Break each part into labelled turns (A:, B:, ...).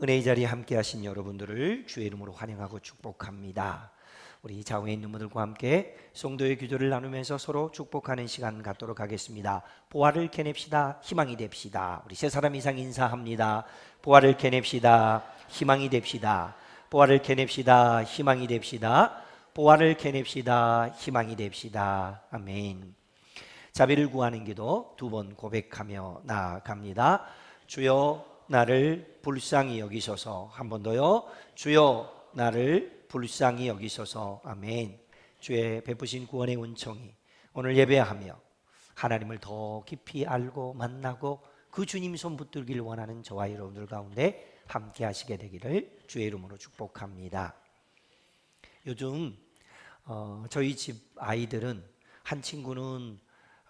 A: 은혜의 자리에 함께 하신 여러분들을 주의 이름으로 환영하고 축복합니다. 우리 자웅에 있는 분들과 함께 성도의 기도를 나누면서 서로 축복하는 시간 갖도록 하겠습니다. 보화를 캐냅시다. 희망이 됩시다. 우리 세 사람 이상 인사합니다. 보화를 캐냅시다. 희망이 됩시다. 보화를 캐냅시다. 희망이 됩시다. 보화를 캐냅시다. 희망이 됩시다. 아멘. 자비를 구하는 기도 두 번 고백하며 나아갑니다. 주여 나를 불쌍히 여기소서. 한 번 더요. 주여 나를 불쌍히 여기소서. 아멘. 주의 베푸신 구원의 은총이 오늘 예배하며 하나님을 더 깊이 알고 만나고 그 주님 손 붙들기를 원하는 저와 여러분들 가운데 함께 하시게 되기를 주의 이름으로 축복합니다. 요즘 저희 집 아이들은 한 친구는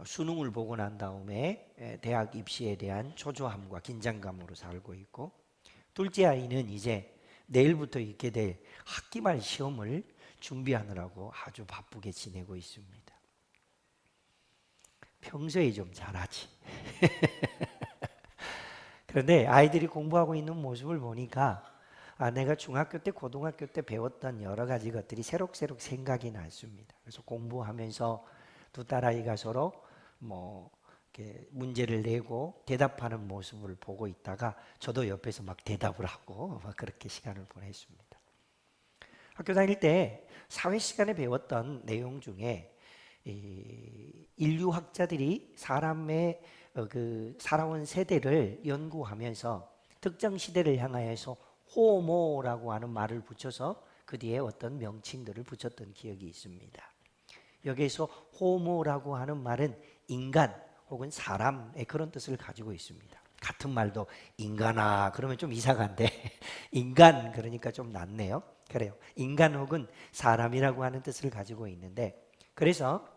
A: 수능을 보고 난 다음에 대학 입시에 대한 초조함과 긴장감으로 살고 있고, 둘째 아이는 이제 내일부터 있게 될 학기말 시험을 준비하느라고 아주 바쁘게 지내고 있습니다. 평소에 좀 잘하지. 그런데 아이들이 공부하고 있는 모습을 보니까 내가 중학교 때 고등학교 때 배웠던 여러 가지 것들이 새록새록 생각이 났습니다. 그래서 공부하면서 두 딸아이가 서로 이렇게 문제를 내고 대답하는 모습을 보고 있다가 저도 옆에서 막 대답을 하고 막 그렇게 시간을 보냈습니다. 학교 다닐 때 사회 시간에 배웠던 내용 중에 인류학자들이 사람의 살아온 세대를 연구하면서 특정 시대를 향하여서 호모라고 하는 말을 붙여서 그 뒤에 어떤 명칭들을 붙였던 기억이 있습니다. 여기에서 호모라고 하는 말은 인간 혹은 사람의 그런 뜻을 가지고 있습니다. 같은 말도 인간아 그러면 좀 이상한데 인간 그러니까 좀 낫네요. 그래요. 인간 혹은 사람이라고 하는 뜻을 가지고 있는데, 그래서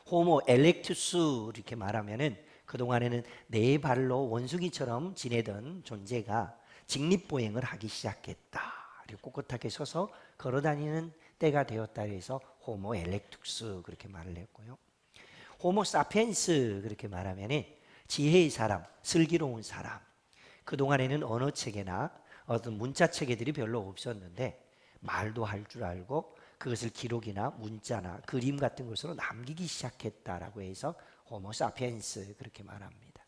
A: 호모 엘렉투스 이렇게 말하면은 그동안에는 네 발로 원숭이처럼 지내던 존재가 직립보행을 하기 시작했다. 그리고 꼿꼿하게 서서 걸어다니는 때가 되었다 해서 호모 엘렉투스 그렇게 말을 했고요. 호모 사피엔스 그렇게 말하면은 지혜의 사람, 슬기로운 사람. 그동안에는 언어체계나 어떤 문자체계들이 별로 없었는데 말도 할 줄 알고 그것을 기록이나 문자나 그림 같은 것으로 남기기 시작했다라고 해서 호모 사피엔스 그렇게 말합니다.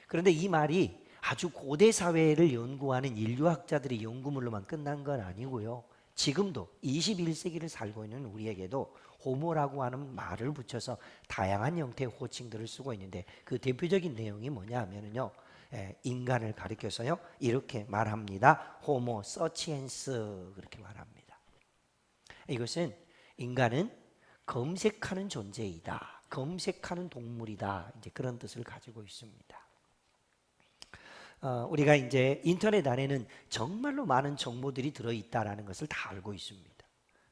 A: 그런데 이 말이 아주 고대 사회를 연구하는 인류학자들의 연구물로만 끝난 건 아니고요. 지금도 21세기를 살고 있는 우리에게도 호모라고 하는 말을 붙여서 다양한 형태의 호칭들을 쓰고 있는데, 그 대표적인 내용이 뭐냐 하면요, 인간을 가리켜서요 이렇게 말합니다. 호모 서치엔스 그렇게 말합니다. 이것은 인간은 검색하는 존재이다, 검색하는 동물이다, 이제 그런 뜻을 가지고 있습니다. 우리가 이제 인터넷 안에는 정말로 많은 정보들이 들어있다라는 것을 다 알고 있습니다.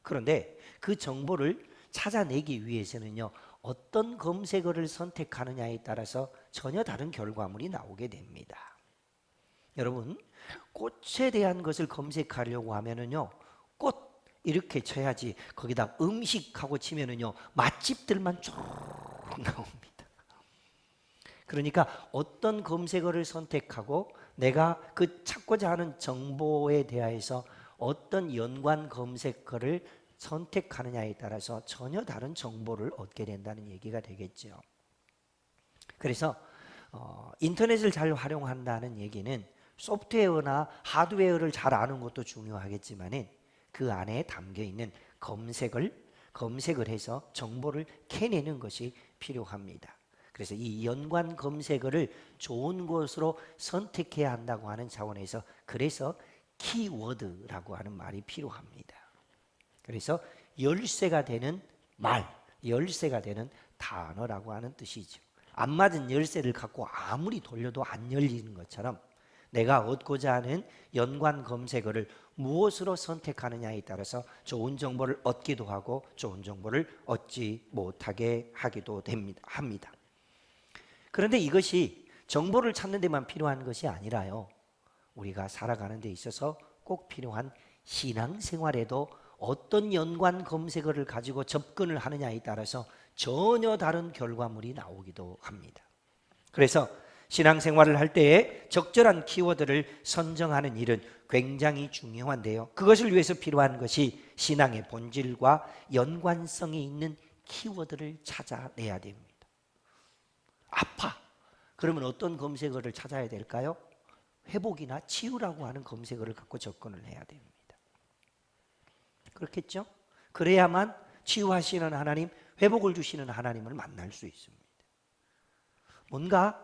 A: 그런데 그 정보를 찾아내기 위해서는요, 어떤 검색어를 선택하느냐에 따라서 전혀 다른 결과물이 나오게 됩니다. 여러분, 꽃에 대한 것을 검색하려고 하면은요, 꽃 이렇게 쳐야지 거기다 음식하고 치면은요, 맛집들만 쭉 나옵니다. 그러니까 어떤 검색어를 선택하고 내가 그 찾고자 하는 정보에 대해서 어떤 연관 검색어를 선택하느냐에 따라서 전혀 다른 정보를 얻게 된다는 얘기가 되겠죠. 그래서 인터넷을 잘 활용한다는 얘기는 소프트웨어나 하드웨어를 잘 아는 것도 중요하겠지만 그 안에 담겨 있는 검색을 해서 정보를 캐내는 것이 필요합니다. 그래서 이 연관 검색어를 좋은 것으로 선택해야 한다고 하는 차원에서 그래서 키워드라고 하는 말이 필요합니다. 그래서 열쇠가 되는 말, 열쇠가 되는 단어라고 하는 뜻이죠. 안 맞은 열쇠를 갖고 아무리 돌려도 안 열리는 것처럼 내가 얻고자 하는 연관 검색어를 무엇으로 선택하느냐에 따라서 좋은 정보를 얻기도 하고 좋은 정보를 얻지 못하게 하기도 합니다. 그런데 이것이 정보를 찾는 데만 필요한 것이 아니라요, 우리가 살아가는 데 있어서 꼭 필요한 신앙생활에도 어떤 연관 검색어를 가지고 접근을 하느냐에 따라서 전혀 다른 결과물이 나오기도 합니다. 그래서 신앙생활을 할 때에 적절한 키워드를 선정하는 일은 굉장히 중요한데요. 그것을 위해서 필요한 것이 신앙의 본질과 연관성이 있는 키워드를 찾아내야 됩니다. 아파. 그러면 어떤 검색어를 찾아야 될까요? 회복이나 치유라고 하는 검색어를 갖고 접근을 해야 됩니다. 그렇겠죠? 그래야만 치유하시는 하나님, 회복을 주시는 하나님을 만날 수 있습니다. 뭔가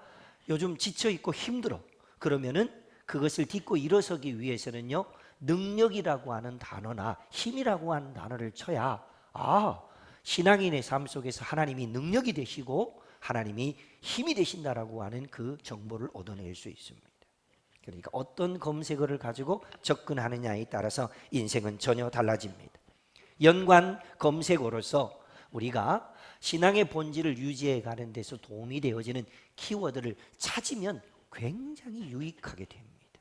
A: 요즘 지쳐있고 힘들어. 그러면은 그것을 딛고 일어서기 위해서는요, 능력이라고 하는 단어나 힘이라고 하는 단어를 쳐야 신앙인의 삶 속에서 하나님이 능력이 되시고 하나님이 힘이 되신다라고 하는 그 정보를 얻어낼 수 있습니다. 그러니까 어떤 검색어를 가지고 접근하느냐에 따라서 인생은 전혀 달라집니다. 연관 검색어로서 우리가 신앙의 본질을 유지해 가는 데서 도움이 되어지는 키워드를 찾으면 굉장히 유익하게 됩니다.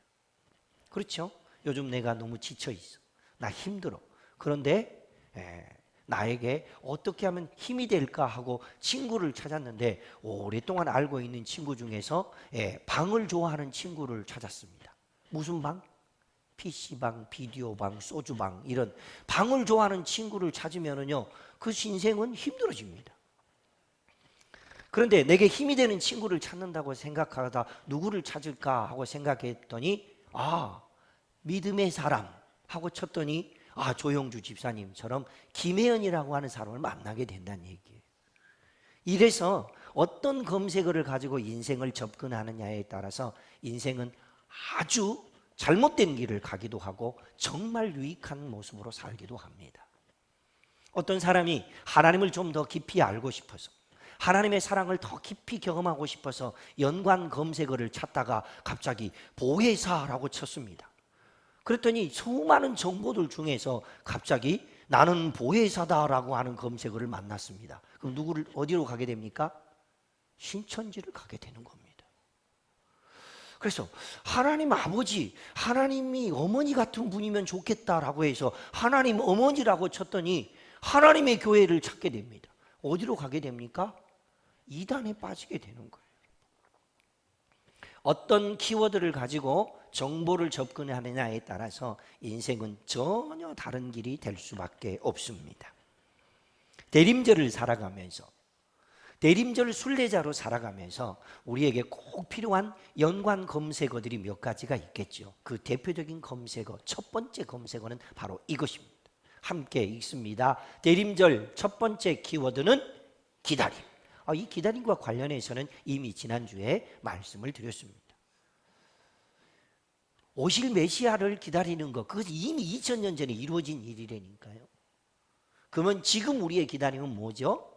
A: 그렇죠? 요즘 내가 너무 지쳐 있어. 나 힘들어. 그런데 나에게 어떻게 하면 힘이 될까 하고 친구를 찾았는데 오랫동안 알고 있는 친구 중에서 방을 좋아하는 친구를 찾았습니다. 무슨 방? PC방, 비디오방, 소주방 이런 방을 좋아하는 친구를 찾으면은요, 그 인생은 힘들어집니다. 그런데 내게 힘이 되는 친구를 찾는다고 생각하다 누구를 찾을까 하고 생각했더니 믿음의 사람 하고 쳤더니 조영주 집사님처럼 김혜연이라고 하는 사람을 만나게 된다는 얘기예요. 이래서 어떤 검색어를 가지고 인생을 접근하느냐에 따라서 인생은 아주 잘못된 길을 가기도 하고 정말 유익한 모습으로 살기도 합니다. 어떤 사람이 하나님을 좀 더 깊이 알고 싶어서, 하나님의 사랑을 더 깊이 경험하고 싶어서 연관 검색어를 찾다가 갑자기 보혜사라고 쳤습니다. 그랬더니 수많은 정보들 중에서 갑자기 나는 보혜사다라고 하는 검색어를 만났습니다. 그럼 어디로 가게 됩니까? 신천지를 가게 되는 겁니다. 그래서 하나님 아버지, 하나님이 어머니 같은 분이면 좋겠다라고 해서 하나님 어머니라고 쳤더니 하나님의 교회를 찾게 됩니다. 어디로 가게 됩니까? 이단에 빠지게 되는 거예요. 어떤 키워드를 가지고 정보를 접근하느냐에 따라서 인생은 전혀 다른 길이 될 수밖에 없습니다. 대림절을 살아가면서, 대림절 순례자로 살아가면서 우리에게 꼭 필요한 연관 검색어들이 몇 가지가 있겠죠. 그 대표적인 검색어, 첫 번째 검색어는 바로 이것입니다. 함께 읽습니다. 대림절 첫 번째 키워드는 기다림. 이 기다림과 관련해서는 이미 지난주에 말씀을 드렸습니다. 오실 메시아를 기다리는 것, 그것이 이미 2000년 전에 이루어진 일이라니까요. 그러면 지금 우리의 기다림은 뭐죠?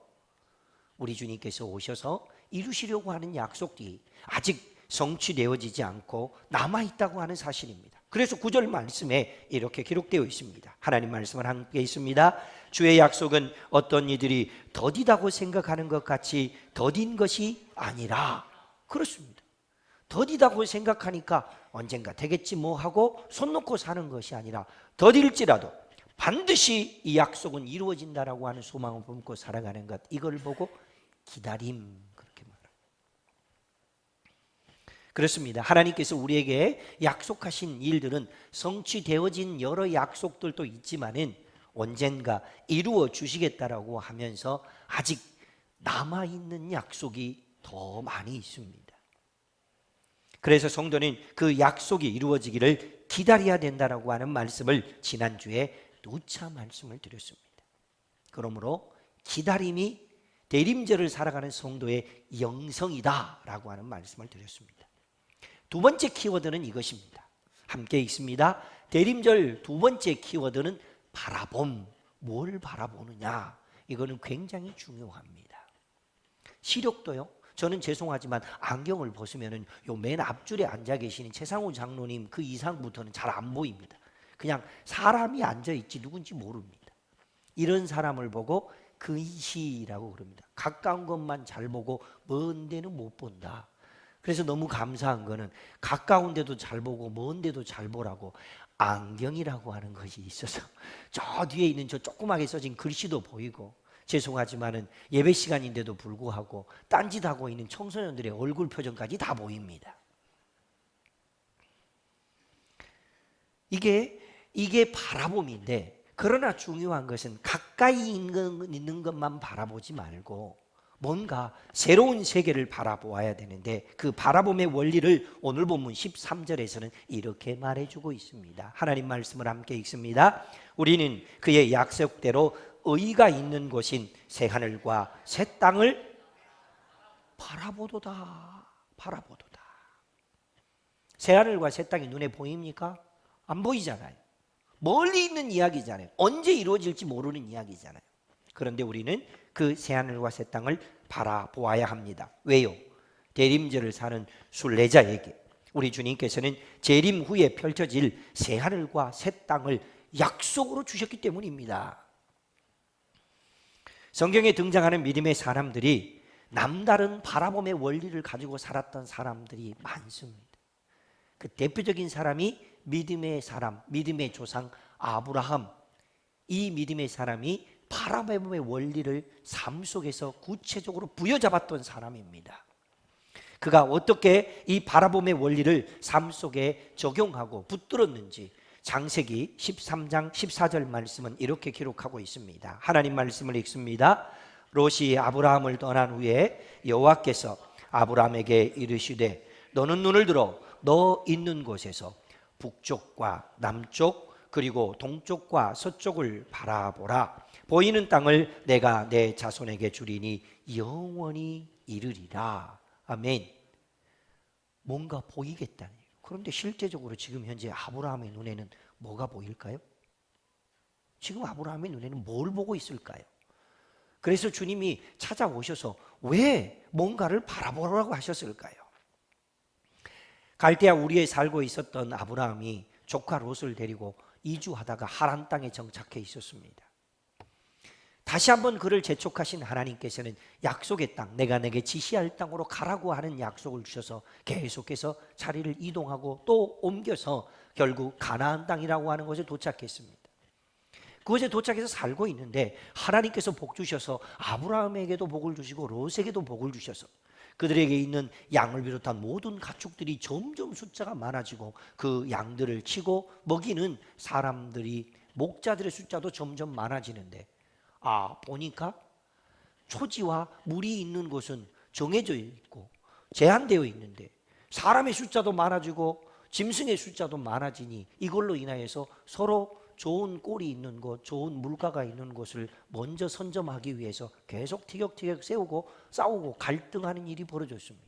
A: 우리 주님께서 오셔서 이루시려고 하는 약속이 아직 성취되어지지 않고 남아있다고 하는 사실입니다. 그래서 9절 말씀에 이렇게 기록되어 있습니다. 하나님 말씀을 함께 있습니다. 주의 약속은 어떤 이들이 더디다고 생각하는 것 같이 더딘 것이 아니라, 그렇습니다. 더디다고 생각하니까 언젠가 되겠지 뭐 하고 손 놓고 사는 것이 아니라 더딜지라도 반드시 이 약속은 이루어진다라고 하는 소망을 품고 살아가는 것, 이걸 보고 기다림, 그렇게 말합니다. 그렇습니다. 하나님께서 우리에게 약속하신 일들은 성취되어진 여러 약속들도 있지만은 언젠가 이루어 주시겠다라고 하면서 아직 남아있는 약속이 더 많이 있습니다. 그래서 성도는 그 약속이 이루어지기를 기다려야 된다라고 하는 말씀을 지난주에 누차 말씀을 드렸습니다. 그러므로 기다림이 대림절을 살아가는 성도의 영성이다라고 하는 말씀을 드렸습니다. 두 번째 키워드는 이것입니다. 함께 읽습니다. 대림절 두 번째 키워드는 바라봄. 뭘 바라보느냐, 이거는 굉장히 중요합니다. 시력도요, 저는 죄송하지만 안경을 벗으면은 요 맨 앞줄에 앉아 계시는 최상우 장로님 그 이상부터는 잘 안 보입니다. 그냥 사람이 앉아 있지 누군지 모릅니다. 이런 사람을 보고 근시라고 그럽니다. 가까운 것만 잘 보고 먼 데는 못 본다. 그래서 너무 감사한 거는 가까운 데도 잘 보고 먼 데도 잘 보라고 안경이라고 하는 것이 있어서 저 뒤에 있는 저 조그맣게 써진 글씨도 보이고 죄송하지만은 예배 시간인데도 불구하고 딴짓하고 있는 청소년들의 얼굴 표정까지 다 보입니다. 이게 바라봄인데, 그러나 중요한 것은 가까이 있는 것만 바라보지 말고 뭔가 새로운 세계를 바라보아야 되는데, 그 바라봄의 원리를 오늘 본문 13절에서는 이렇게 말해주고 있습니다. 하나님 말씀을 함께 읽습니다. 우리는 그의 약속대로 의가 있는 곳인 새하늘과 새 땅을 바라보도다. 새하늘과 새 땅이 눈에 보입니까? 안 보이잖아요. 멀리 있는 이야기잖아요. 언제 이루어질지 모르는 이야기잖아요. 그런데 우리는 그 새하늘과 새 땅을 바라보아야 합니다. 왜요? 대림절을 사는 순례자에게 우리 주님께서는 재림 후에 펼쳐질 새하늘과 새 땅을 약속으로 주셨기 때문입니다. 성경에 등장하는 믿음의 사람들이 남다른 바라봄의 원리를 가지고 살았던 사람들이 많습니다. 그 대표적인 사람이 믿음의 사람, 믿음의 조상 아브라함. 이 믿음의 사람이 바라봄의 원리를 삶 속에서 구체적으로 부여잡았던 사람입니다. 그가 어떻게 이 바라봄의 원리를 삶 속에 적용하고 붙들었는지 창세기 13장 14절 말씀은 이렇게 기록하고 있습니다. 하나님 말씀을 읽습니다. 롯이 아브라함을 떠난 후에 여호와께서 아브라함에게 이르시되 너는 눈을 들어 너 있는 곳에서 북쪽과 남쪽 그리고 동쪽과 서쪽을 바라보라. 보이는 땅을 내가 내 자손에게 주리니 영원히 이르리라. 아멘. 뭔가 보이겠다는. 그런데 실제적으로 지금 현재 아브라함의 눈에는 뭐가 보일까요? 지금 아브라함의 눈에는 뭘 보고 있을까요? 그래서 주님이 찾아오셔서 왜 뭔가를 바라보라고 하셨을까요? 갈대아 우리에 살고 있었던 아브라함이 조카 롯을 데리고 이주하다가 하란 땅에 정착해 있었습니다. 다시 한번 그를 재촉하신 하나님께서는 약속의 땅, 내가 내게 지시할 땅으로 가라고 하는 약속을 주셔서 계속해서 자리를 이동하고 또 옮겨서 결국 가나안 땅이라고 하는 곳에 도착했습니다. 그곳에 도착해서 살고 있는데 하나님께서 복 주셔서 아브라함에게도 복을 주시고 롯에게도 복을 주셔서 그들에게 있는 양을 비롯한 모든 가축들이 점점 숫자가 많아지고 그 양들을 치고 먹이는 사람들이, 목자들의 숫자도 점점 많아지는데, 보니까 초지와 물이 있는 곳은 정해져 있고 제한되어 있는데 사람의 숫자도 많아지고 짐승의 숫자도 많아지니 이걸로 인하여서 서로 좋은 꼴이 있는 곳, 좋은 물가가 있는 곳을 먼저 선점하기 위해서 계속 티격태격 세우고 싸우고 갈등하는 일이 벌어졌습니다.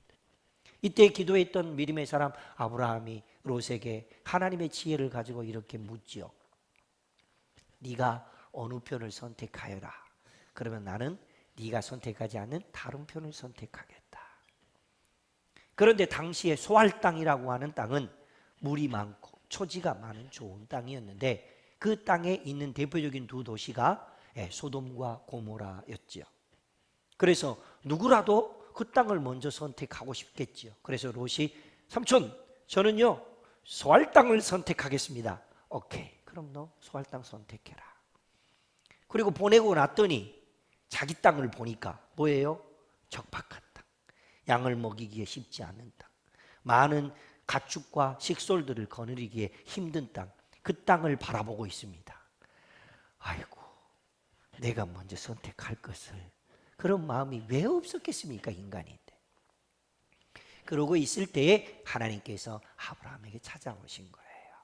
A: 이때 기도했던 믿음의 사람 아브라함이 롯에게 하나님의 지혜를 가지고 이렇게 묻지요. 네가 어느 편을 선택하여라. 그러면 나는 네가 선택하지 않는 다른 편을 선택하겠다. 그런데 당시에 소알 땅이라고 하는 땅은 물이 많고 초지가 많은 좋은 땅이었는데 그 땅에 있는 대표적인 두 도시가 소돔과 고모라였지요. 그래서 누구라도 그 땅을 먼저 선택하고 싶겠지요. 그래서 롯이 삼촌, 저는요 소알 땅을 선택하겠습니다. 오케이, 그럼 너 소알 땅 선택해라. 그리고 보내고 났더니 자기 땅을 보니까 뭐예요? 적박한 땅, 양을 먹이기에 쉽지 않은 땅, 많은 가축과 식솔들을 거느리기에 힘든 땅, 그 땅을 바라보고 있습니다. 아이고, 내가 먼저 선택할 것을. 그런 마음이 왜 없었겠습니까? 인간인데. 그러고 있을 때에 하나님께서 아브라함에게 찾아오신 거예요.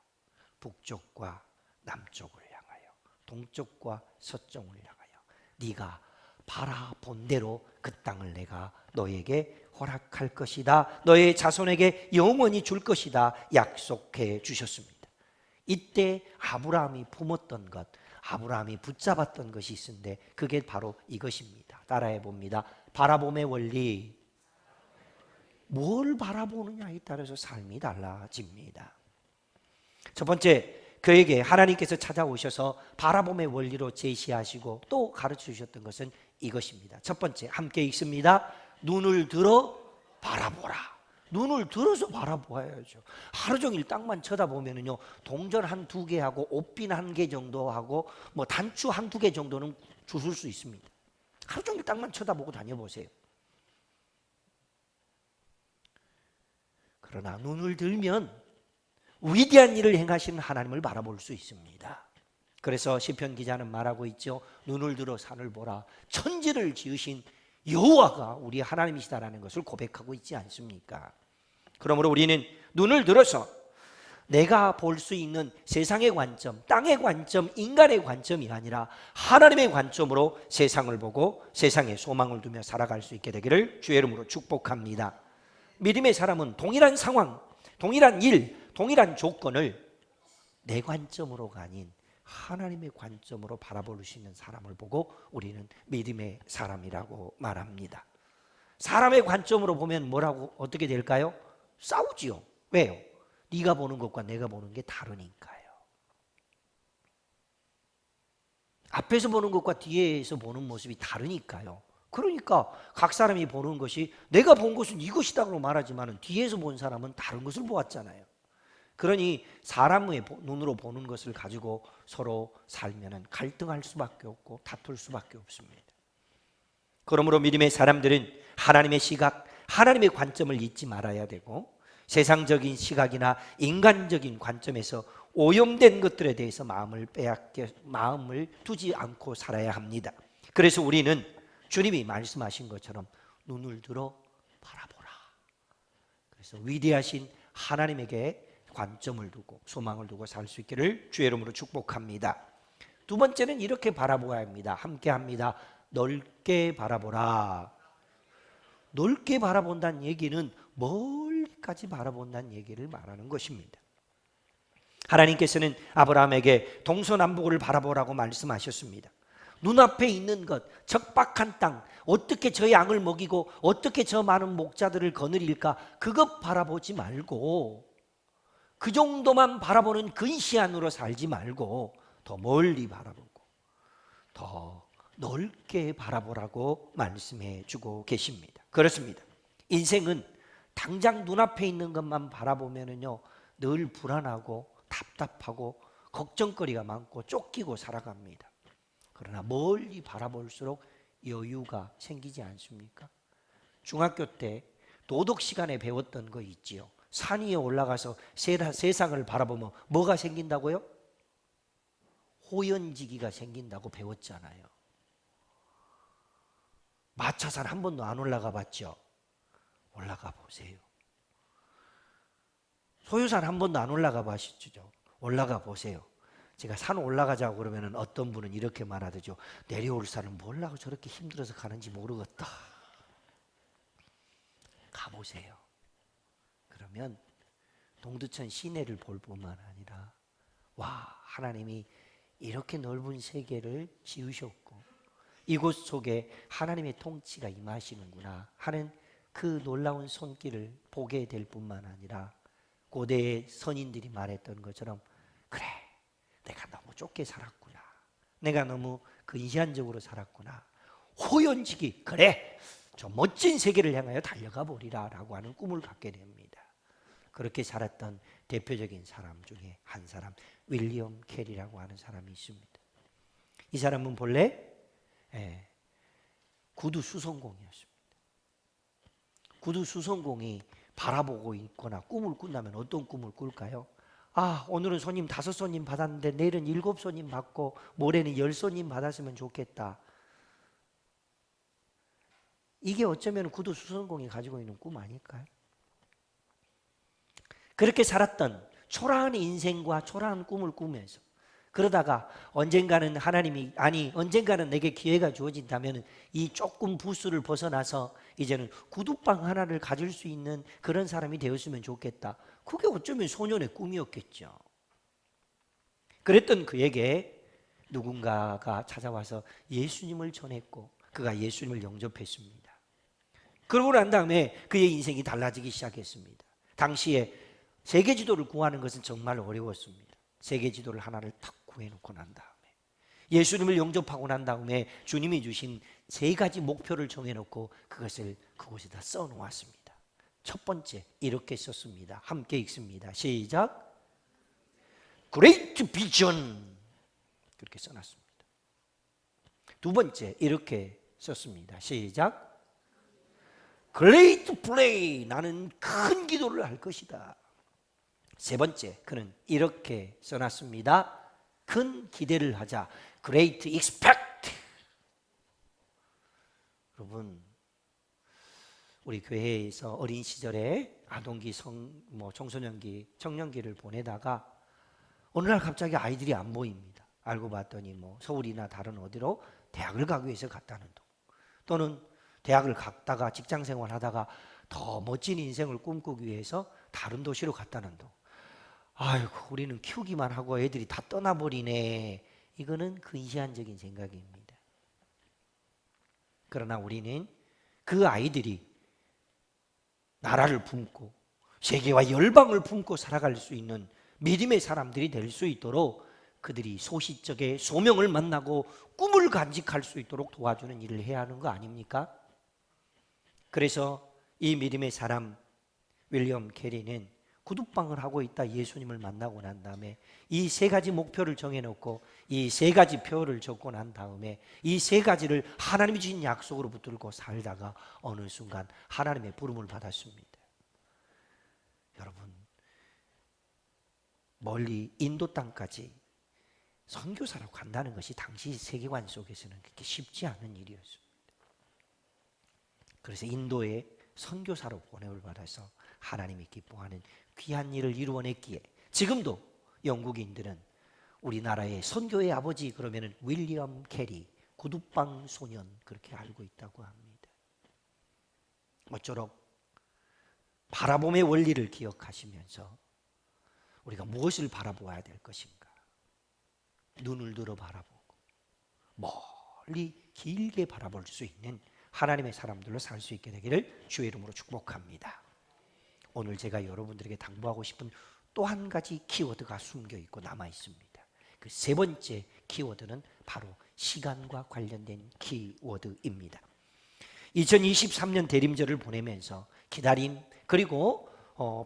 A: 북쪽과 남쪽을 향하여, 동쪽과 서쪽을 향하여 네가 바라본 대로 그 땅을 내가 너에게 허락할 것이다. 너의 자손에게 영원히 줄 것이다. 약속해 주셨습니다. 이때 아브라함이 품었던 것, 아브라함이 붙잡았던 것이 있는데 그게 바로 이것입니다. 따라해 봅니다. 바라봄의 원리. 뭘 바라보느냐에 따라서 삶이 달라집니다. 첫 번째, 그에게 하나님께서 찾아오셔서 바라봄의 원리로 제시하시고 또 가르쳐 주셨던 것은 이것입니다. 첫 번째, 함께 읽습니다. 눈을 들어 바라보라. 눈을 들어서 바라보아야죠. 하루 종일 땅만 쳐다보면은요, 동전 한 두 개 하고 옷빈 한 개 정도 하고 뭐 단추 한 두 개 정도는 주술 수 있습니다. 하루 종일 땅만 쳐다보고 다녀보세요. 그러나 눈을 들면 위대한 일을 행하시는 하나님을 바라볼 수 있습니다. 그래서 시편 기자는 말하고 있죠. 눈을 들어 산을 보라. 천지를 지으신 여호와가 우리 하나님이시다라는 것을 고백하고 있지 않습니까? 그러므로 우리는 눈을 들어서 내가 볼 수 있는 세상의 관점, 땅의 관점, 인간의 관점이 아니라 하나님의 관점으로 세상을 보고 세상에 소망을 두며 살아갈 수 있게 되기를 주의 이름으로 축복합니다. 믿음의 사람은 동일한 상황, 동일한 일, 동일한 조건을 내 관점으로가 아닌 하나님의 관점으로 바라볼 수 있는 사람을 보고 우리는 믿음의 사람이라고 말합니다. 사람의 관점으로 보면 뭐라고 어떻게 될까요? 싸우지요. 왜요? 네가 보는 것과 내가 보는 게 다르니까요. 앞에서 보는 것과 뒤에서 보는 모습이 다르니까요. 그러니까 각 사람이 보는 것이 내가 본 것은 이것이다고 말하지만 뒤에서 본 사람은 다른 것을 보았잖아요. 그러니 사람의 눈으로 보는 것을 가지고 서로 살면 갈등할 수밖에 없고 다툴 수밖에 없습니다. 그러므로 믿음의 사람들은 하나님의 시각, 하나님의 관점을 잊지 말아야 되고 세상적인 시각이나 인간적인 관점에서 오염된 것들에 대해서 마음을 두지 않고 살아야 합니다. 그래서 우리는 주님이 말씀하신 것처럼 눈을 들어 바라보라. 그래서 위대하신 하나님에게 관점을 두고 소망을 두고 살 수 있기를 주의 이름으로 축복합니다. 두 번째는 이렇게 바라보아야 합니다. 함께 합니다. 넓게 바라보라. 넓게 바라본다는 얘기는 멀리까지 바라본다는 얘기를 말하는 것입니다. 하나님께서는 아브라함에게 동서남북을 바라보라고 말씀하셨습니다. 눈앞에 있는 것, 적박한 땅, 어떻게 저 양을 먹이고 어떻게 저 많은 목자들을 거느릴까, 그것 바라보지 말고 그 정도만 바라보는 근시안으로 살지 말고 더 멀리 바라보고 더 넓게 바라보라고 말씀해 주고 계십니다. 그렇습니다. 인생은 당장 눈앞에 있는 것만 바라보면은요 늘 불안하고 답답하고 걱정거리가 많고 쫓기고 살아갑니다. 그러나 멀리 바라볼수록 여유가 생기지 않습니까? 중학교 때 도덕 시간에 배웠던 거 있지요. 산 위에 올라가서 세상을 바라보면 뭐가 생긴다고요? 호연지기가 생긴다고 배웠잖아요. 마차산 한 번도 안 올라가 봤죠? 올라가 보세요. 소유산 한 번도 안 올라가 보시죠? 올라가 보세요. 제가 산 올라가자고 그러면 어떤 분은 이렇게 말하더죠. 내려올 산은 뭐라고 저렇게 힘들어서 가는지 모르겠다. 가보세요. 그러면 동두천 시내를 볼 뿐만 아니라 와, 하나님이 이렇게 넓은 세계를 지으셨고 이곳 속에 하나님의 통치가 임하시는구나 하는 그 놀라운 손길을 보게 될 뿐만 아니라 고대의 선인들이 말했던 것처럼 그래, 내가 너무 좁게 살았구나, 내가 너무 근시안적으로 살았구나, 호연지기, 그래, 저 멋진 세계를 향하여 달려가 보리라 라고 하는 꿈을 갖게 됩니다. 그렇게 살았던 대표적인 사람 중에 한 사람, 윌리엄 캐리라고 하는 사람이 있습니다. 이 사람은 본래 구두 수선공이었습니다. 구두 수선공이 바라보고 있거나 꿈을 꾼다면 어떤 꿈을 꿀까요? 아, 오늘은 손님 5손님 받았는데 내일은 7손님 받고 모레는 10손님 받았으면 좋겠다. 이게 어쩌면 구두 수선공이 가지고 있는 꿈 아닐까요? 그렇게 살았던 초라한 인생과 초라한 꿈을 꾸면서 그러다가 언젠가는 언젠가는 내게 기회가 주어진다면 이 조금 부수를 벗어나서 이제는 구두방 하나를 가질 수 있는 그런 사람이 되었으면 좋겠다. 그게 어쩌면 소년의 꿈이었겠죠. 그랬던 그에게 누군가가 찾아와서 예수님을 전했고 그가 예수님을 영접했습니다. 그러고 난 다음에 그의 인생이 달라지기 시작했습니다. 당시에 세계 지도를 구하는 것은 정말 어려웠습니다. 세계 지도를 하나를 탁 구해놓고 난 다음에 예수님을 영접하고 난 다음에 주님이 주신 3가지 목표를 정해놓고 그것을 그곳에다 써놓았습니다. 첫 번째 이렇게 썼습니다. 함께 읽습니다. 시작. Great Vision 그렇게 써놨습니다. 두 번째 이렇게 썼습니다. 시작. Great play. 나는 큰 기도를 할 것이다. 세 번째, 그는 이렇게 써놨습니다. 큰 기대를 하자. Great expect. 여러분, 우리 교회에서 어린 시절에 아동기, 청소년기, 청년기를 보내다가 어느 날 갑자기 아이들이 안 보입니다. 알고 봤더니 서울이나 다른 어디로 대학을 가기 위해서 갔다는 둥, 또는 대학을 갔다가 직장생활 하다가 더 멋진 인생을 꿈꾸기 위해서 다른 도시로 갔다는 둥. 아이고, 우리는 키우기만 하고 애들이 다 떠나버리네. 이거는 근시안적인 생각입니다. 그러나 우리는 그 아이들이 나라를 품고 세계와 열방을 품고 살아갈 수 있는 믿음의 사람들이 될 수 있도록 그들이 소시적의 소명을 만나고 꿈을 간직할 수 있도록 도와주는 일을 해야 하는 거 아닙니까? 그래서 이 믿음의 사람 윌리엄 캐리는 구두방을 하고 있다 예수님을 만나고 난 다음에 이 세 가지 목표를 정해놓고 이 세 가지 표를 적고 난 다음에 이 세 가지를 하나님이 주신 약속으로 붙들고 살다가 어느 순간 하나님의 부름을 받았습니다. 여러분, 멀리 인도 땅까지 선교사로 간다는 것이 당시 세계관 속에서는 그렇게 쉽지 않은 일이었습니다. 그래서 인도에 선교사로 보냄을 받아서 하나님이 기뻐하는 귀한 일을 이루어냈기에 지금도 영국인들은 우리나라의 선교의 아버지 그러면은 윌리엄 캐리, 구두방 소년 그렇게 알고 있다고 합니다. 모쪼록 바라봄의 원리를 기억하시면서 우리가 무엇을 바라보아야 될 것인가? 눈을 들어 바라보고 멀리 길게 바라볼 수 있는 하나님의 사람들로 살 수 있게 되기를 주의 이름으로 축복합니다. 오늘 제가 여러분들에게 당부하고 싶은 또 한 가지 키워드가 숨겨 있고 남아 있습니다. 그 세 번째 키워드는 바로 시간과 관련된 키워드입니다. 2023년 대림절을 보내면서 기다림 그리고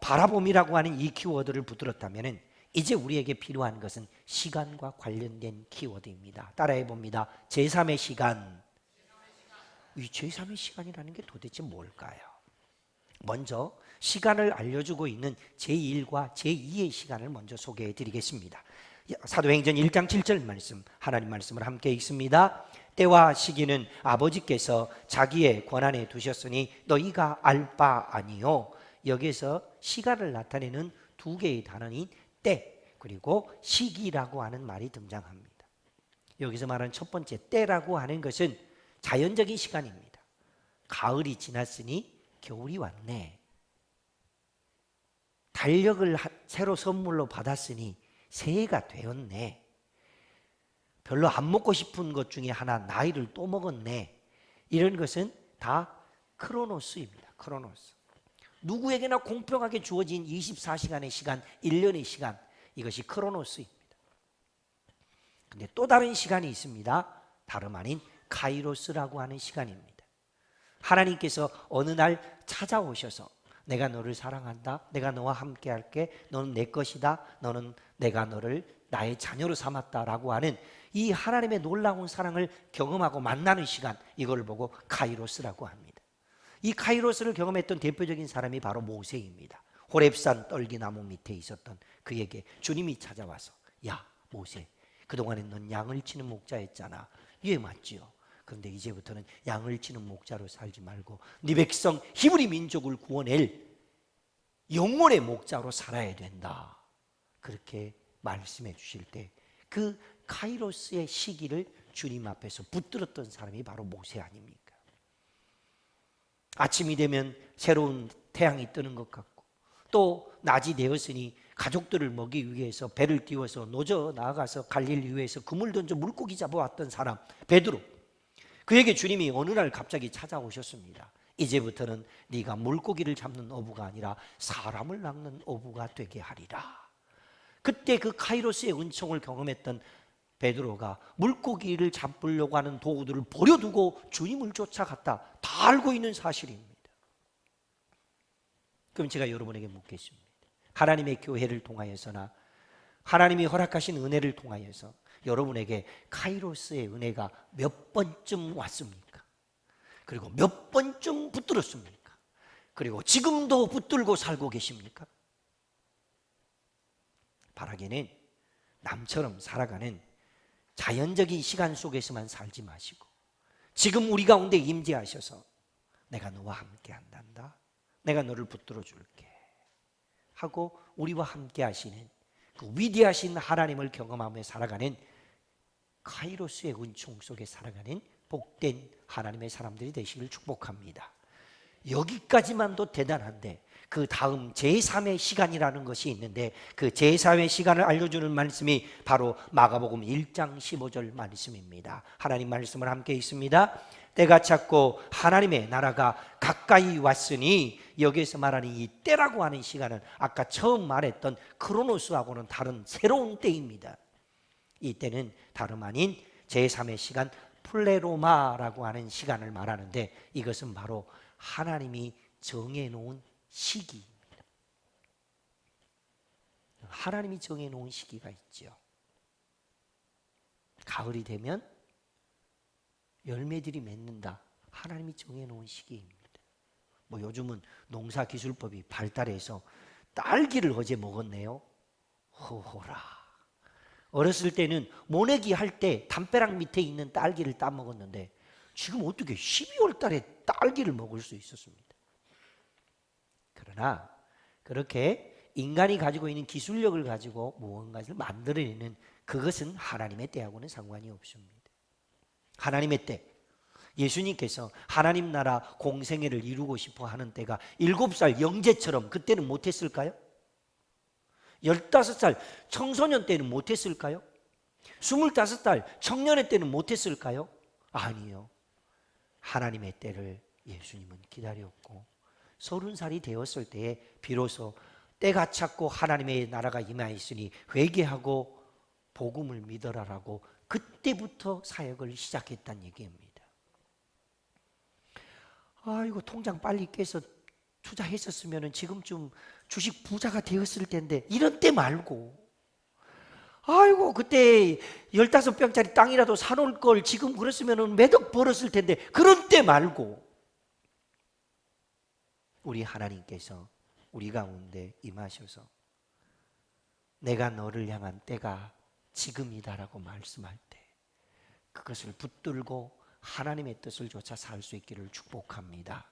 A: 바라봄이라고 하는 이 키워드를 붙들었다면 이제 우리에게 필요한 것은 시간과 관련된 키워드입니다. 따라해 봅니다. 제3의 시간. 이 제3의 시간이라는 게 도대체 뭘까요? 먼저 시간을 알려주고 있는 제1과 제2의 시간을 먼저 소개해 드리겠습니다. 사도행전 1장 7절 말씀, 하나님 말씀을 함께 읽습니다. 때와 시기는 아버지께서 자기의 권한에 두셨으니 너희가 알 바 아니요. 여기서 시간을 나타내는 두 개의 단어인 때 그리고 시기라고 하는 말이 등장합니다. 여기서 말하는 첫 번째 때라고 하는 것은 자연적인 시간입니다. 가을이 지났으니 겨울이 왔네. 달력을 새로 선물로 받았으니 새해가 되었네. 별로 안 먹고 싶은 것 중에 하나 나이를 또 먹었네. 이런 것은 다 크로노스입니다. 크로노스. 누구에게나 공평하게 주어진 24시간의 시간, 1년의 시간, 이것이 크로노스입니다. 근데 또 다른 시간이 있습니다. 다름 아닌 카이로스라고 하는 시간입니다. 하나님께서 어느 날 찾아오셔서 내가 너를 사랑한다. 내가 너와 함께 할게. 너는 내 것이다. 내가 너를 나의 자녀로 삼았다라고 하는 이 하나님의 놀라운 사랑을 경험하고 만나는 시간, 이걸 보고 카이로스라고 합니다. 이 카이로스를 경험했던 대표적인 사람이 바로 모세입니다. 호렙산 떨기나무 밑에 있었던 그에게 주님이 찾아와서 야 모세, 그동안에 넌 양을 치는 목자였잖아. 예, 맞지요. 그런데 이제부터는 양을 치는 목자로 살지 말고 네 백성 히브리 민족을 구원할 영혼의 목자로 살아야 된다. 그렇게 말씀해 주실 때 그 카이로스의 시기를 주님 앞에서 붙들었던 사람이 바로 모세 아닙니까? 아침이 되면 새로운 태양이 뜨는 것 같고 또 낮이 되었으니 가족들을 먹이기 위해서 배를 띄워서 노저 나아가서 갈릴 위해서 그물 던져 물고기 잡아왔던 사람 베드로, 그에게 주님이 어느 날 갑자기 찾아오셨습니다. 이제부터는 네가 물고기를 잡는 어부가 아니라 사람을 낚는 어부가 되게 하리라. 그때 그 카이로스의 은총을 경험했던 베드로가 물고기를 잡으려고 하는 도구들을 버려두고 주님을 쫓아갔다. 다 알고 있는 사실입니다. 그럼 제가 여러분에게 묻겠습니다. 하나님의 교회를 통하여서나 하나님이 허락하신 은혜를 통하여서 여러분에게 카이로스의 은혜가 몇 번쯤 왔습니까? 그리고 몇 번쯤 붙들었습니까? 그리고 지금도 붙들고 살고 계십니까? 바라기는 남처럼 살아가는 자연적인 시간 속에서만 살지 마시고 지금 우리 가운데 임재하셔서 내가 너와 함께 한단다, 내가 너를 붙들어 줄게 하고 우리와 함께 하시는 그 위대하신 하나님을 경험하며 살아가는 카이로스의 은총 속에 살아가는 복된 하나님의 사람들이 되시길 축복합니다. 여기까지만도 대단한데 그 다음 제3의 시간이라는 것이 있는데 그 제3의 시간을 알려주는 말씀이 바로 마가복음 1장 15절 말씀입니다. 하나님 말씀을 함께 읽습니다. 때가 찼고 하나님의 나라가 가까이 왔으니, 여기에서 말하는 이 때라고 하는 시간은 아까 처음 말했던 크로노스하고는 다른 새로운 때입니다. 이 때는 다름 아닌 제3의 시간 플레로마라고 하는 시간을 말하는데 이것은 바로 하나님이 정해놓은 시기입니다. 하나님이 정해놓은 시기가 있죠. 가을이 되면 열매들이 맺는다. 하나님이 정해놓은 시기입니다. 뭐 요즘은 농사기술법이 발달해서 딸기를 어제 먹었네요. 허허라. 어렸을 때는 모내기 할 때 담벼락 밑에 있는 딸기를 따 먹었는데 지금 어떻게 12월 달에 딸기를 먹을 수 있었습니다. 그러나 그렇게 인간이 가지고 있는 기술력을 가지고 무언가를 만들어내는 그것은 하나님의 때하고는 상관이 없습니다. 하나님의 때, 예수님께서 하나님 나라 공생애를 이루고 싶어 하는 때가 7살 영재처럼 그때는 못했을까요? 15살 청소년 때는 못했을까요? 25살 청년의 때는 못했을까요? 아니요. 하나님의 때를 예수님은 기다렸고 30살이 되었을 때에 비로소 때가 찼고 하나님의 나라가 임하였으니 회개하고 복음을 믿어라라고 그때부터 사역을 시작했다는 얘기입니다. 아이고 통장 빨리 깨서 투자했었으면 지금쯤 주식 부자가 되었을 텐데 이런 때 말고, 아이고 그때 15평짜리 땅이라도 사놓을 걸 지금 그랬으면 몇 억 벌었을 텐데 그런 때 말고, 우리 하나님께서 우리 가운데 임하셔서 내가 너를 향한 때가 지금이다라고 말씀할 때 그것을 붙들고 하나님의 뜻을 쫓아 살 수 있기를 축복합니다.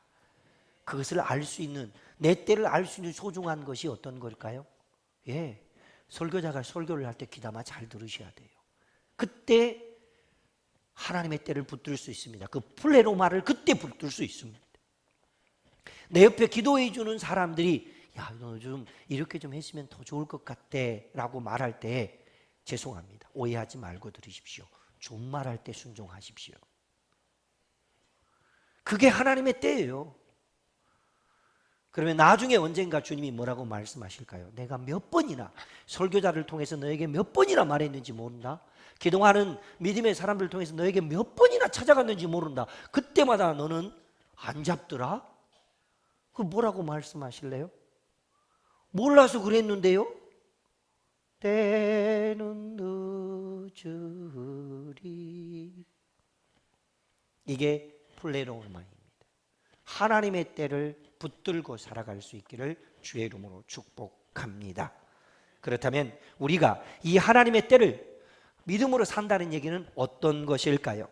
A: 그것을 알 수 있는, 내 때를 알 수 있는 소중한 것이 어떤 걸까요? 예, 설교자가 설교를 할 때 귀담아 잘 들으셔야 돼요. 그때 하나님의 때를 붙들 수 있습니다. 그 플레로마를 그때 붙들 수 있습니다. 내 옆에 기도해 주는 사람들이 야, 너 좀 이렇게 좀 했으면 더 좋을 것 같대 라고 말할 때 죄송합니다. 오해하지 말고 들으십시오. 존말할 때 순종하십시오. 그게 하나님의 때예요. 그러면 나중에 언젠가 주님이 뭐라고 말씀하실까요? 내가 몇 번이나 설교자를 통해서 너에게 몇 번이나 말했는지 모른다. 기도하는 믿음의 사람들을 통해서 너에게 몇 번이나 찾아갔는지 모른다. 그때마다 너는 안 잡더라? 그 뭐라고 말씀하실래요? 몰라서 그랬는데요? 때는 늦으리. 이게 플레로마입니다. 하나님의 때를 붙들고 살아갈 수 있기를 주의 이름으로 축복합니다. 그렇다면 우리가 이 하나님의 때를 믿음으로 산다는 얘기는 어떤 것일까요?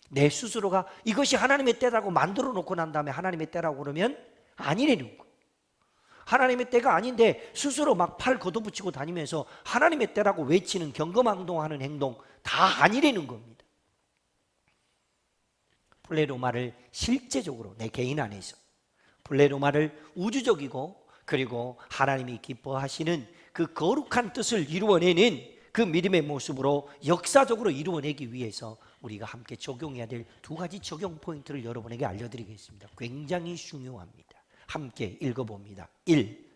A: 내 스스로가 이것이 하나님의 때라고 만들어 놓고 난 다음에 하나님의 때라고 그러면 아니라는 거예요. 하나님의 때가 아닌데 스스로 막 팔 걷어붙이고 다니면서 하나님의 때라고 외치는 경거망동하는 행동 다 아니라는 겁니다. 플레로마를 실제적으로 내 개인 안에서 플레로마를 우주적이고 그리고 하나님이 기뻐하시는 그 거룩한 뜻을 이루어내는 그 믿음의 모습으로 역사적으로 이루어내기 위해서 우리가 함께 적용해야 될 2가지 적용 포인트를 여러분에게 알려드리겠습니다. 굉장히 중요합니다. 함께 읽어봅니다. 1.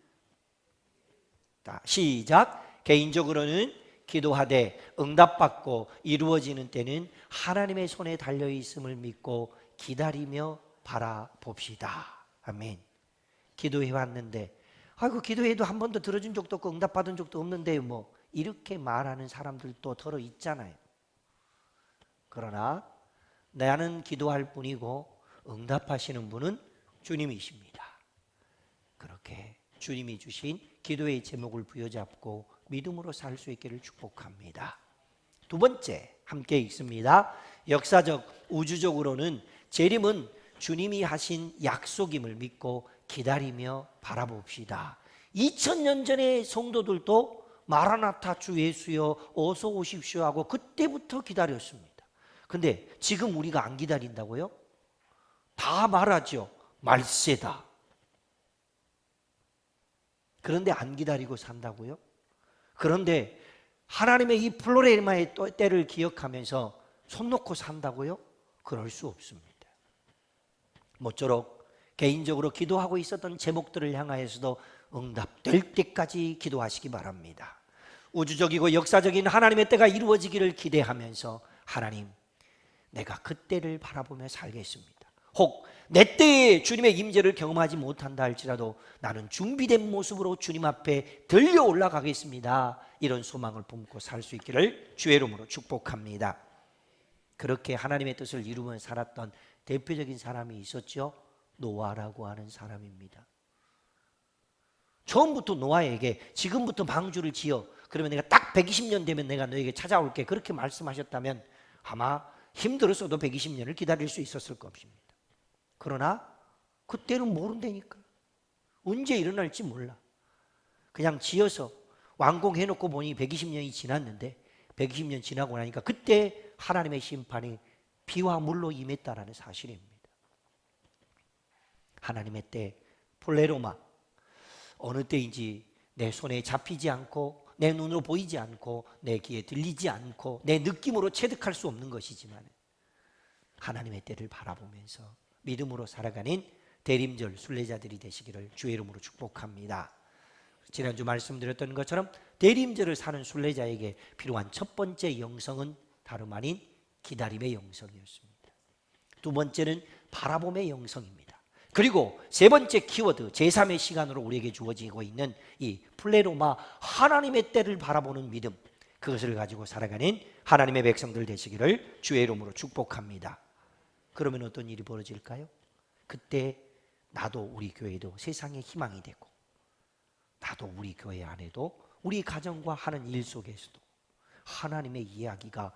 A: 시작. 개인적으로는 기도하되 응답받고 이루어지는 때는 하나님의 손에 달려있음을 믿고 기다리며 바라봅시다. 아멘. 기도해 왔는데 아이고 기도해도 한 번도 들어준 적도 없고 응답받은 적도 없는데 뭐 이렇게 말하는 사람들도 더러 있잖아요. 그러나 나는 기도할 뿐이고 응답하시는 분은 주님이십니다. 그렇게 주님이 주신 기도의 제목을 부여잡고 믿음으로 살 수 있기를 축복합니다. 두 번째 함께 읽습니다. 역사적 우주적으로는 재림은 주님이 하신 약속임을 믿고 기다리며 바라봅시다. 2000년 전의 성도들도 마라나타 주 예수여 어서 오십시오 하고 그때부터 기다렸습니다. 근데 지금 우리가 안 기다린다고요? 다 말하죠. 말세다. 그런데 안 기다리고 산다고요? 그런데 하나님의 이 플로레마의 때를 기억하면서 손 놓고 산다고요? 그럴 수 없습니다. 모쪼록 개인적으로 기도하고 있었던 제목들을 향하여서도 응답될 때까지 기도하시기 바랍니다. 우주적이고 역사적인 하나님의 때가 이루어지기를 기대하면서 하나님, 내가 그 때를 바라보며 살겠습니다. 혹 내 때에 주님의 임재를 경험하지 못한다 할지라도 나는 준비된 모습으로 주님 앞에 들려 올라가겠습니다. 이런 소망을 품고 살 수 있기를 주의 이름으로 축복합니다. 그렇게 하나님의 뜻을 이루며 살았던 대표적인 사람이 있었죠. 노아라고 하는 사람입니다. 처음부터 노아에게 지금부터 방주를 지어, 그러면 내가 딱 120년 되면 내가 너에게 찾아올게, 그렇게 말씀하셨다면 아마 힘들었어도 120년을 기다릴 수 있었을 것입니다. 그러나 그때는 모른다니까. 언제 일어날지 몰라. 그냥 지어서 완공해놓고 보니 120년이 지났는데 120년 지나고 나니까 그때 하나님의 심판이 비와 물로 임했다라는 사실입니다. 하나님의 때 플레로마, 어느 때인지 내 손에 잡히지 않고 내 눈으로 보이지 않고 내 귀에 들리지 않고 내 느낌으로 체득할 수 없는 것이지만 하나님의 때를 바라보면서 믿음으로 살아가는 대림절 순례자들이 되시기를 주의 이름으로 축복합니다. 지난주 말씀드렸던 것처럼 대림절을 사는 순례자에게 필요한 첫 번째 영성은 다름 아닌 기다림의 영성이었습니다. 두 번째는 바라봄의 영성입니다. 그리고 세 번째 키워드, 제3의 시간으로 우리에게 주어지고 있는 이 플레로마, 하나님의 때를 바라보는 믿음, 그것을 가지고 살아가는 하나님의 백성들 되시기를 주의 이름으로 축복합니다. 그러면 어떤 일이 벌어질까요? 그때 나도 우리 교회도 세상의 희망이 되고, 나도 우리 교회 안에도 우리 가정과 하는 일 속에서도 하나님의 이야기가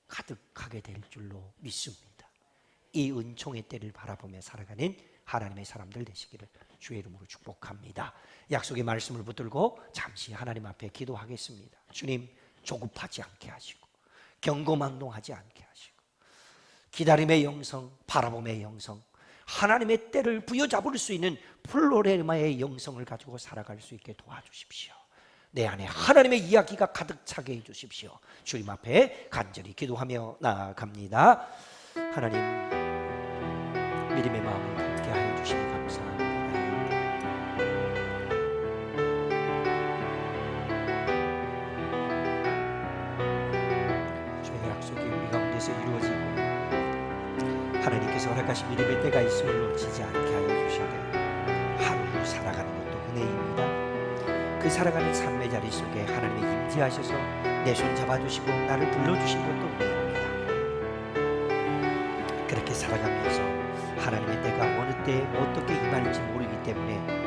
A: 가득하게 될 줄로 믿습니다. 이 은총의 때를 바라보며 살아가는 하나님의 사람들 되시기를 주의 이름으로 축복합니다. 약속의 말씀을 붙들고 잠시 하나님 앞에 기도하겠습니다. 주님, 조급하지 않게 하시고 경고망동하지 않게 하시고 기다림의 영성, 바라봄의 영성, 하나님의 때를 부여잡을 수 있는 플로레마의 영성을 가지고 살아갈 수 있게 도와주십시오. 내 안에 하나님의 이야기가 가득 차게 해주십시오. 주님 앞에 간절히 기도하며 나아갑니다. 하나님, 믿음의 마음을 갖게 하여 주시니 감사합니다. 주의 약속이 우리 가운데서 이루어지고 하나님께서 허락하신 믿음의 때가 있음을 놓치지 않게 하여 주시되 하루 살아가는 것도 은혜입니다. 그 살아가는 삶의 자리 속에 하나님이 임재하셔서 내 손 잡아주시고 나를 불러주신 것도 은혜입니다. 그렇게 살아가면서 하나님의 때가 어느 때 어떻게 임할지 모르기 때문에